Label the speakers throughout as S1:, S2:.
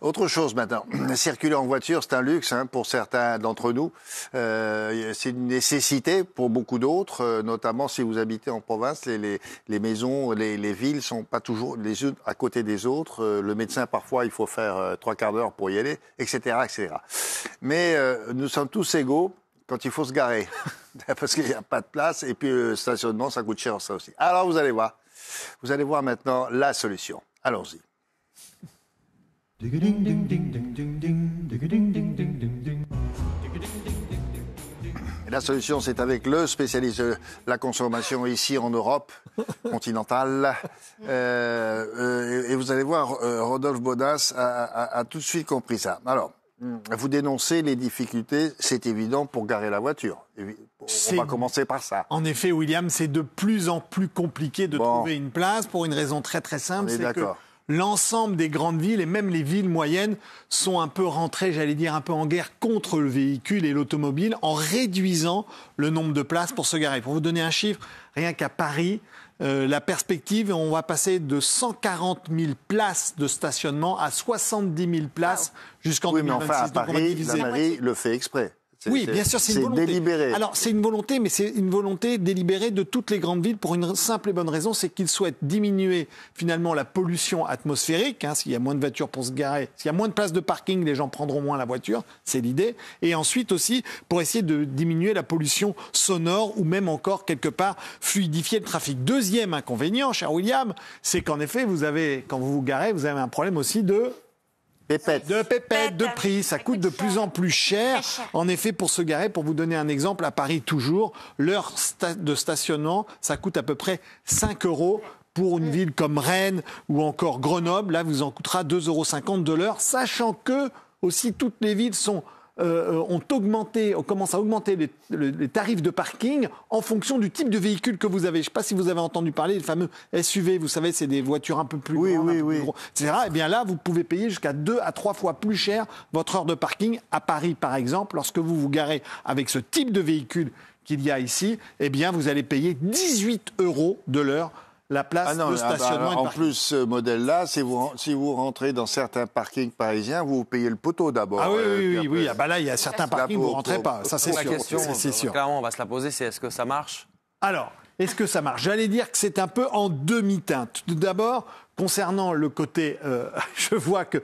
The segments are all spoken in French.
S1: Autre chose maintenant, circuler en voiture, c'est un luxe pour certains d'entre nous. C'est une nécessité pour beaucoup d'autres, notamment si vous habitez en province. Les maisons, les villes sont pas toujours les unes à côté des autres. Le médecin, parfois, il faut faire 3 quarts d'heure pour y aller, etc., etc. Mais nous sommes tous égaux quand il faut se garer, parce qu'il n'y a pas de place. Et puis le stationnement, ça coûte cher, ça aussi. Alors vous allez voir. Vous allez voir maintenant la solution. Allons-y. Et la solution, c'est avec le spécialiste de la consommation ici en Europe continentale. Et vous allez voir, Rodolphe Bodas a tout de suite compris ça. Alors, vous dénoncez les difficultés, c'est évident, pour garer la voiture. On va commencer par ça.
S2: En effet, William, c'est de plus en plus compliqué de trouver une place pour une raison très très simple. C'est que l'ensemble des grandes villes et même les villes moyennes sont un peu rentrées, j'allais dire, un peu en guerre contre le véhicule et l'automobile en réduisant le nombre de places pour se garer. Pour vous donner un chiffre, rien qu'à Paris, la perspective, on va passer de 140 000 places de stationnement à 70 000 places jusqu'en 2026.
S1: Mais enfin, à Paris, la mairie le fait exprès.
S2: Oui, bien sûr, c'est une volonté.
S1: Délibéré.
S2: Alors, c'est une volonté, mais c'est une volonté délibérée de toutes les grandes villes pour une simple et bonne raison, c'est qu'ils souhaitent diminuer finalement la pollution atmosphérique. S'il y a moins de voitures pour se garer, s'il y a moins de places de parking, les gens prendront moins la voiture, c'est l'idée. Et ensuite aussi, pour essayer de diminuer la pollution sonore ou même encore, quelque part, fluidifier le trafic. Deuxième inconvénient, cher William, c'est qu'en effet, quand vous vous garez, vous avez un problème aussi de
S1: pépettes,
S2: de prix. Ça coûte de plus en plus cher. En effet, pour se garer, pour vous donner un exemple, à Paris toujours, l'heure de stationnement, ça coûte à peu près 5 €. Pour une ville comme Rennes ou encore Grenoble, là, vous en coûtera 2,50 € de l'heure, sachant que aussi toutes les villes on commence à augmenter les tarifs de parking en fonction du type de véhicule que vous avez. Je ne sais pas si vous avez entendu parler des fameux SUV, vous savez, c'est des voitures un peu plus grandes, plus gros, etc. Et bien là, vous pouvez payer jusqu'à 2 à 3 fois plus cher votre heure de parking. À Paris, par exemple, lorsque vous vous garez avec ce type de véhicule qu'il y a ici, eh bien, vous allez payer 18 € de l'heure la place de stationnement.
S1: En plus, ce modèle-là, si vous rentrez dans certains parkings parisiens, vous payez le poteau d'abord.
S2: Ah oui. Là, il y a certains parkings où vous ne rentrez pas. Ça, c'est sûr.
S3: La question,
S2: c'est sûr.
S3: Clairement, on va se la poser, c'est est-ce que ça marche ?
S2: Alors, est-ce que ça marche ? J'allais dire que c'est un peu en demi-teinte. Tout d'abord, concernant le côté, je vois que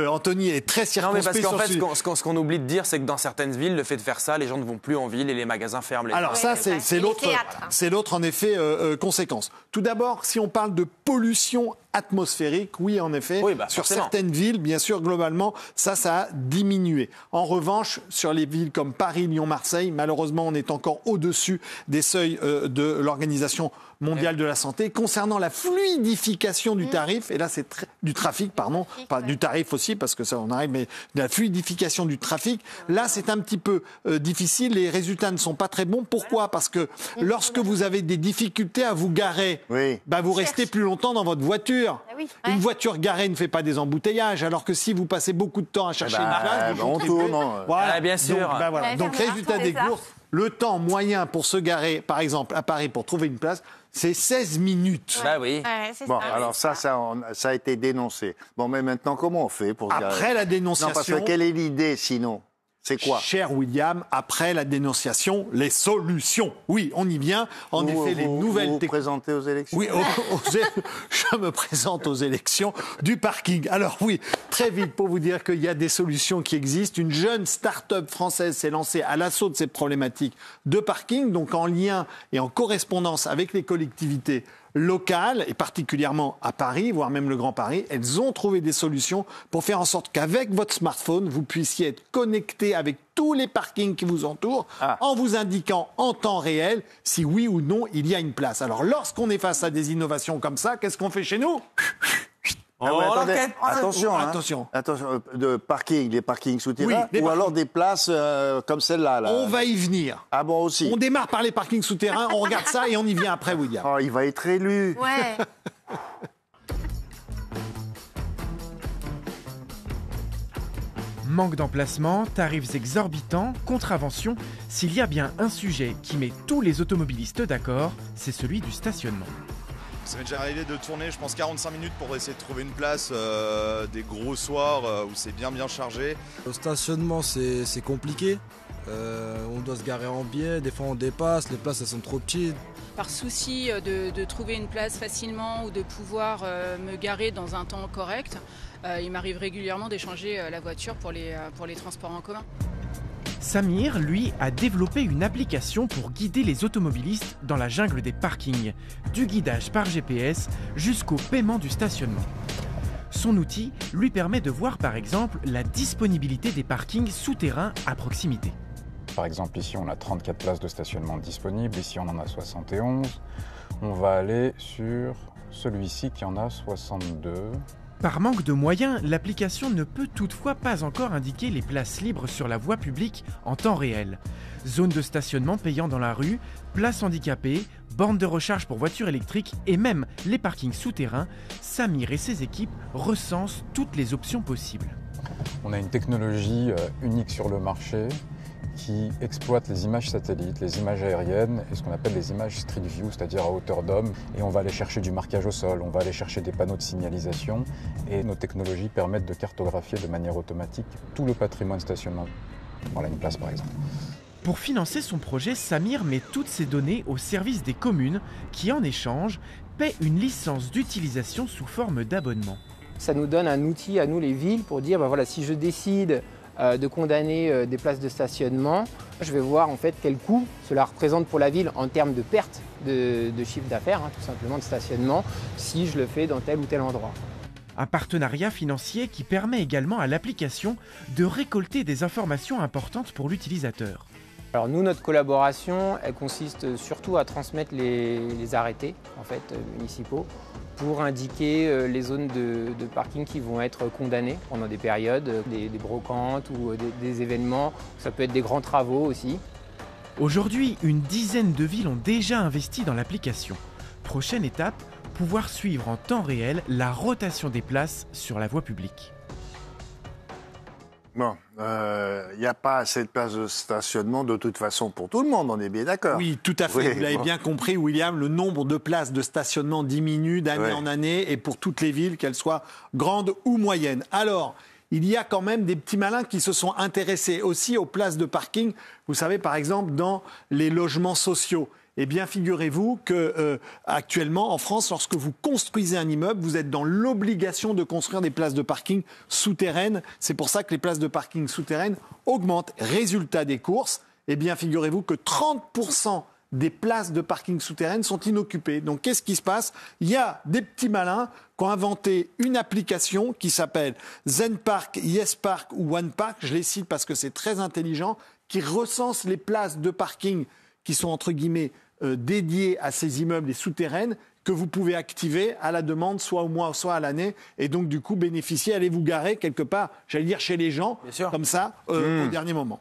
S2: Anthony est très circonspect.
S3: Non, mais parce qu'en fait, ce qu'on oublie de dire, c'est que dans certaines villes, le fait de faire ça, les gens ne vont plus en ville et les magasins ferment. Alors
S2: ça, c'est l'autre, en effet, conséquence. Tout d'abord, si on parle de pollution atmosphérique, oui, en effet, sur certaines villes, bien sûr, globalement, ça a diminué. En revanche, sur les villes comme Paris, Lyon, Marseille, malheureusement, on est encore au-dessus des seuils de l'Organisation mondiale de la santé. Concernant la fluidification du tarif, et là, c'est du trafic, pardon, pas du tarif aussi, parce que ça, on arrive, mais de la fluidification du trafic, là, c'est un petit peu difficile. Les résultats ne sont pas très bons. Pourquoi ? Parce que lorsque vous avez des difficultés à vous garer, vous restez plus longtemps dans votre voiture. Une voiture garée ne fait pas des embouteillages, alors que si vous passez beaucoup de temps à chercher une place,
S1: on tourne.
S3: Voilà, bien sûr.
S2: Donc, résultat des courses, le temps moyen pour se garer, par exemple, à Paris, pour trouver une place, c'est 16 minutes.
S1: Alors ça a été dénoncé. Bon, mais maintenant, comment on fait pour se garer ?
S2: Après la dénonciation...
S1: Non, parce que quelle est l'idée, sinon ? C'est quoi ?
S2: Cher William, après la dénonciation, les solutions. Oui, on y vient. En effet, les nouvelles...
S1: Vous vous présentez aux élections ?
S2: Oui, je me présente aux élections du parking. Alors oui, très vite pour vous dire qu'il y a des solutions qui existent. Une jeune start-up française s'est lancée à l'assaut de ces problématiques de parking, donc en lien et en correspondance avec les collectivités locales, et particulièrement à Paris, voire même le Grand Paris. Elles ont trouvé des solutions pour faire en sorte qu'avec votre smartphone, vous puissiez être connecté avec tous les parkings qui vous entourent, en vous indiquant en temps réel si oui ou non il y a une place. Alors lorsqu'on est face à des innovations comme ça, qu'est-ce qu'on fait chez nous ?
S1: Attention, de parking, les parkings souterrains, ou alors des places comme celle-là.
S2: On va y venir.
S1: Ah bon, aussi.
S2: On démarre par les parkings souterrains, on regarde ça et on y vient après, William.
S1: Oh, il va être élu.
S4: Ouais.
S5: Manque d'emplacement, tarifs exorbitants, contraventions, s'il y a bien un sujet qui met tous les automobilistes d'accord, c'est celui du stationnement.
S4: Ça m'est déjà arrivé de tourner, je pense, 45 minutes pour essayer de trouver une place des gros soirs où c'est bien chargé.
S6: Au stationnement, c'est compliqué. On doit se garer en biais, des fois on dépasse, les places elles sont trop petites.
S7: Par souci de trouver une place facilement ou de pouvoir me garer dans un temps correct, il m'arrive régulièrement d'échanger la voiture pour les transports en commun.
S5: Samir, lui, a développé une application pour guider les automobilistes dans la jungle des parkings, du guidage par GPS jusqu'au paiement du stationnement. Son outil lui permet de voir par exemple la disponibilité des parkings souterrains à proximité.
S8: Par exemple, ici on a 34 places de stationnement disponibles, ici on en a 71. On va aller sur celui-ci qui en a 62.
S5: Par manque de moyens, l'application ne peut toutefois pas encore indiquer les places libres sur la voie publique en temps réel. Zone de stationnement payant dans la rue, places handicapées, bornes de recharge pour voitures électriques et même les parkings souterrains, Samir et ses équipes recensent toutes les options possibles.
S8: On a une technologie unique sur le marché qui exploite les images satellites, les images aériennes et ce qu'on appelle les images Street View, c'est-à-dire à hauteur d'homme. Et on va aller chercher du marquage au sol, on va aller chercher des panneaux de signalisation et nos technologies permettent de cartographier de manière automatique tout le patrimoine stationnement. Voilà une place par exemple.
S5: Pour financer son projet, Samir met toutes ces données au service des communes qui, en échange, paient une licence d'utilisation sous forme d'abonnement.
S9: Ça nous donne un outil à nous, les villes, pour dire voilà, si je décide de condamner des places de stationnement, je vais voir en fait quel coût cela représente pour la ville en termes de perte de chiffre d'affaires, tout simplement de stationnement, si je le fais dans tel ou tel endroit.
S5: Un partenariat financier qui permet également à l'application de récolter des informations importantes pour l'utilisateur.
S9: Alors nous, notre collaboration, elle consiste surtout à transmettre les arrêtés en fait, municipaux pour indiquer les zones de parking qui vont être condamnées pendant des périodes, des brocantes ou des événements. Ça peut être des grands travaux aussi.
S5: Aujourd'hui, une dizaine de villes ont déjà investi dans l'application. Prochaine étape, pouvoir suivre en temps réel la rotation des places sur la voie publique.
S1: Bon, il n'y a pas assez de places de stationnement de toute façon pour tout le monde, on est bien d'accord.
S2: Oui, tout à fait.
S1: Oui,
S2: vous l'avez bien compris, William, le nombre de places de stationnement diminue d'année en année et pour toutes les villes, qu'elles soient grandes ou moyennes. Alors, il y a quand même des petits malins qui se sont intéressés aussi aux places de parking. Vous savez, par exemple, dans les logements sociaux. Eh bien, figurez-vous que actuellement, en France, lorsque vous construisez un immeuble, vous êtes dans l'obligation de construire des places de parking souterraines. C'est pour ça que les places de parking souterraines augmentent. Résultat des courses, eh bien, figurez-vous que 30% des places de parking souterraines sont inoccupées. Donc, qu'est-ce qui se passe? Il y a des petits malins qui ont inventé une application qui s'appelle ZenPark, YesPark ou OnePark. Je les cite parce que c'est très intelligent, qui recense les places de parking qui sont entre guillemets dédiées à ces immeubles et souterraines que vous pouvez activer à la demande, soit au mois, soit à l'année, et donc du coup bénéficier, allez vous garer quelque part, j'allais dire chez les gens, comme ça, au dernier moment.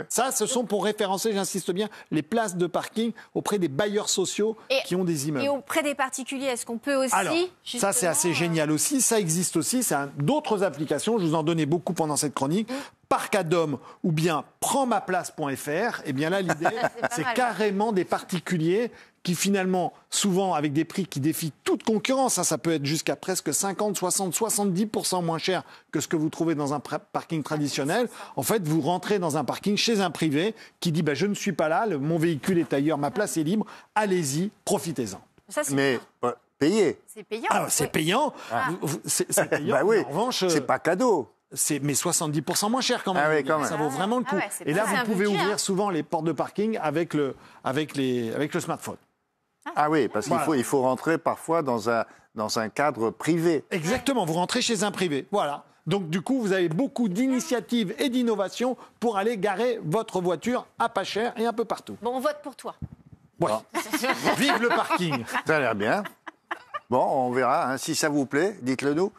S2: Ça, ce sont pour référencer, j'insiste bien, les places de parking auprès des bailleurs sociaux qui ont des immeubles.
S10: Et auprès des particuliers, est-ce qu'on peut aussi...
S2: Alors, ça c'est assez génial aussi, ça existe aussi, c'est d'autres applications, je vous en donnais beaucoup pendant cette chronique. Parcadom ou bien prends-ma-place.fr, et bien là l'idée c'est carrément des particuliers qui finalement, souvent avec des prix qui défient toute concurrence, ça peut être jusqu'à presque 50, 60, 70% moins cher que ce que vous trouvez dans un parking traditionnel. En fait, vous rentrez dans un parking chez un privé qui dit je ne suis pas là, mon véhicule est ailleurs, ma place est libre, allez-y, profitez-en.
S1: Mais payé.
S10: C'est payant.
S2: Alors, c'est payant. C'est payant.
S1: Oui,
S2: en revanche,
S1: c'est pas cadeau.
S2: Mais 70% moins cher quand même.
S1: Ah oui, quand même.
S2: Ça vaut vraiment le coup. Et là, vous pouvez ouvrir souvent les portes de parking avec le smartphone.
S1: Ah oui, parce qu'il faut rentrer parfois dans un cadre privé.
S2: Exactement, vous rentrez chez un privé. Voilà. Donc du coup, vous avez beaucoup d'initiatives et d'innovations pour aller garer votre voiture à pas cher et un peu partout.
S10: Bon, on vote pour toi.
S2: Voilà. Vive le parking.
S1: Ça a l'air bien. Bon, on verra. Si ça vous plaît, dites-le nous.